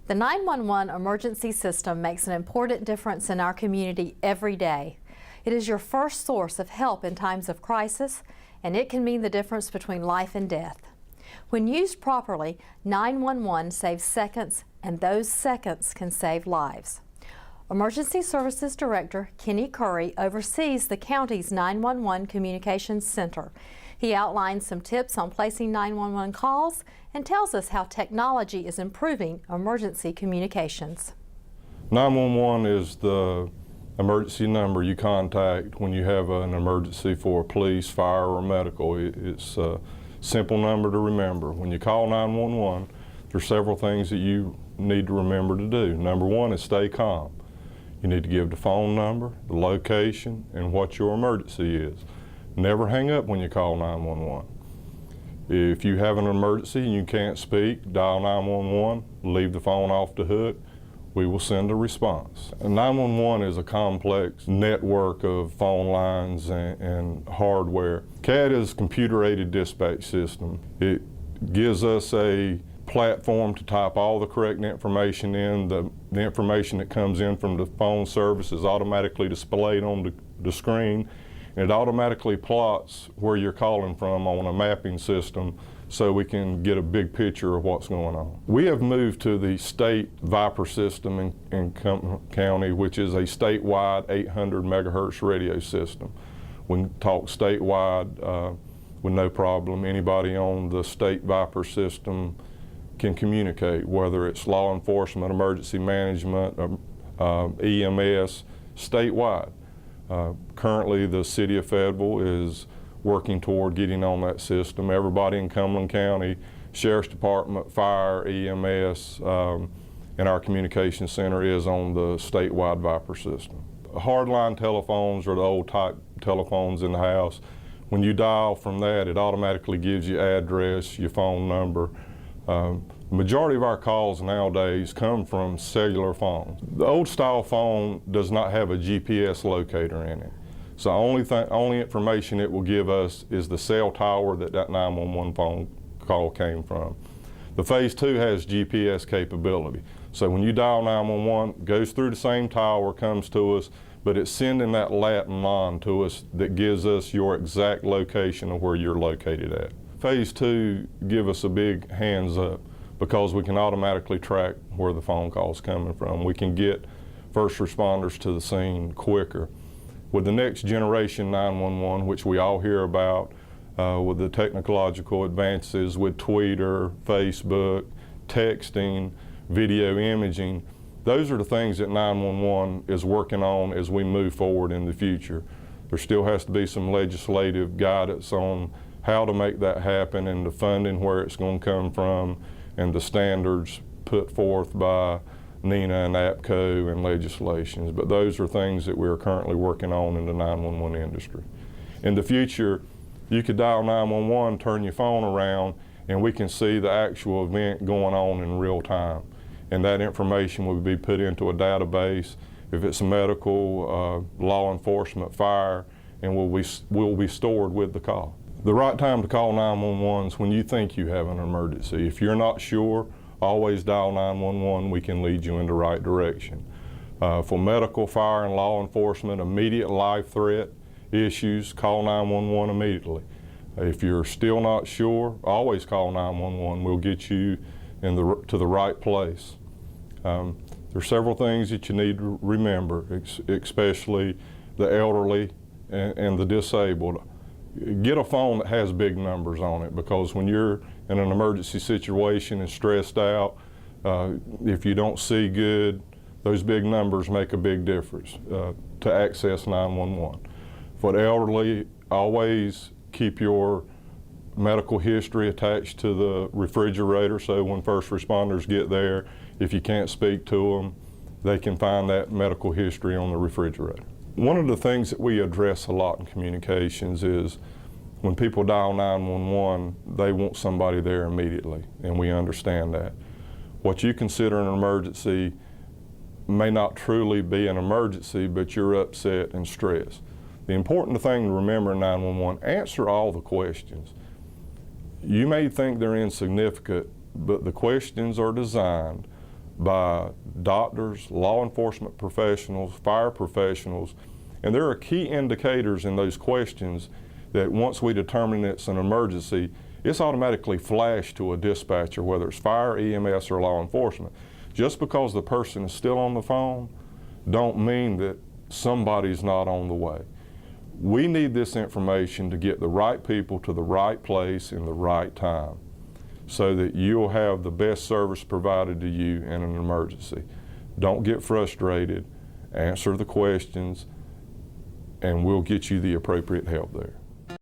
The 911 emergency system makes an important difference in our community every day. It is your first source of help in times of crisis, and it can mean the difference between life and death. When used properly, 911 saves seconds, and those seconds can save lives. Emergency Services Director Currie oversees the county's 911 Communications Center. He outlines some tips on placing 911 calls and tells us how technology is improving emergency communications. 911 is the emergency number you contact when you have an emergency for police, fire, or medical. It's a simple number to remember. When you call 911, there's several things that you need to remember to do. Number one is stay calm. You need to give the phone number, the location, and what your emergency is. Never hang up when you call 911. If you have an emergency and you can't speak, dial 911, leave the phone off the hook. We will send a response. 911 is a complex network of phone lines and hardware. CAD is a computer-aided dispatch system. It gives us a platform to type all the correct information in. The information that comes in from the phone service is automatically displayed on the screen, and it automatically plots where you're calling from on a mapping system so we can get a big picture of what's going on. We have moved to the state Viper system in County, which is a statewide 800 megahertz radio system. We can talk statewide with no problem. Anybody on the state Viper system can communicate, whether it's law enforcement, emergency management, EMS, statewide. Currently, the city of Fayetteville is working toward getting on that system. Everybody in Cumberland County, Sheriff's Department, Fire, EMS, and our communication center is on the statewide Viper system. Hardline telephones are the old type telephones in the house. When you dial from that, it automatically gives you address, your phone number. The majority of our calls nowadays come from cellular phones. The old style phone does not have a GPS locator in it. So only information it will give us is the cell tower that 911 phone call came from. The Phase 2 has GPS capability. So when you dial 911, it goes through the same tower, comes to us, but it's sending that Latin line to us that gives us your exact location of where you're located at. Phase 2 give us a big hands up because we can automatically track where the phone call's coming from. We can get first responders to the scene quicker. With the next generation 911, which we all hear about, with the technological advances with Twitter, Facebook, texting, video imaging, those are the things that 911 is working on as we move forward in the future. There still has to be some legislative guidance on how to make that happen and the funding, where it's going to come from, and the standards put forth by NENA and APCO and legislations. But those are things that we're currently working on in the 911 industry. In the future, you could dial 911, turn your phone around, and we can see the actual event going on in real time. And that information will be put into a database. If it's medical, law enforcement, fire, and will be stored with the call. The right time to call 911 is when you think you have an emergency. If you're not sure, always dial 911. We can lead you in the right direction. For medical, fire, and law enforcement, immediate life threat issues, call 911 immediately. If you're still not sure, always call 911. We'll get you to the right place. There's several things that you need to remember, especially the elderly and the disabled. Get a phone that has big numbers on it, because when you're in an emergency situation and stressed out, if you don't see good, those big numbers make a big difference to access 911. For the elderly, always keep your medical history attached to the refrigerator, so when first responders get there, if you can't speak to them, they can find that medical history on the refrigerator. One of the things that we address a lot in communications is when people dial 911, they want somebody there immediately, and we understand that. What you consider an emergency may not truly be an emergency, but you're upset and stressed. The important thing to remember in 911, answer all the questions. You may think they're insignificant, but the questions are designed by doctors, law enforcement professionals, fire professionals, and there are key indicators in those questions that once we determine it's an emergency, it's automatically flashed to a dispatcher, whether it's fire, EMS, or law enforcement. Just because the person is still on the phone don't mean that somebody's not on the way. We need this information to get the right people to the right place in the right time so that you'll have the best service provided to you in an emergency. Don't get frustrated, answer the questions, and we'll get you the appropriate help there.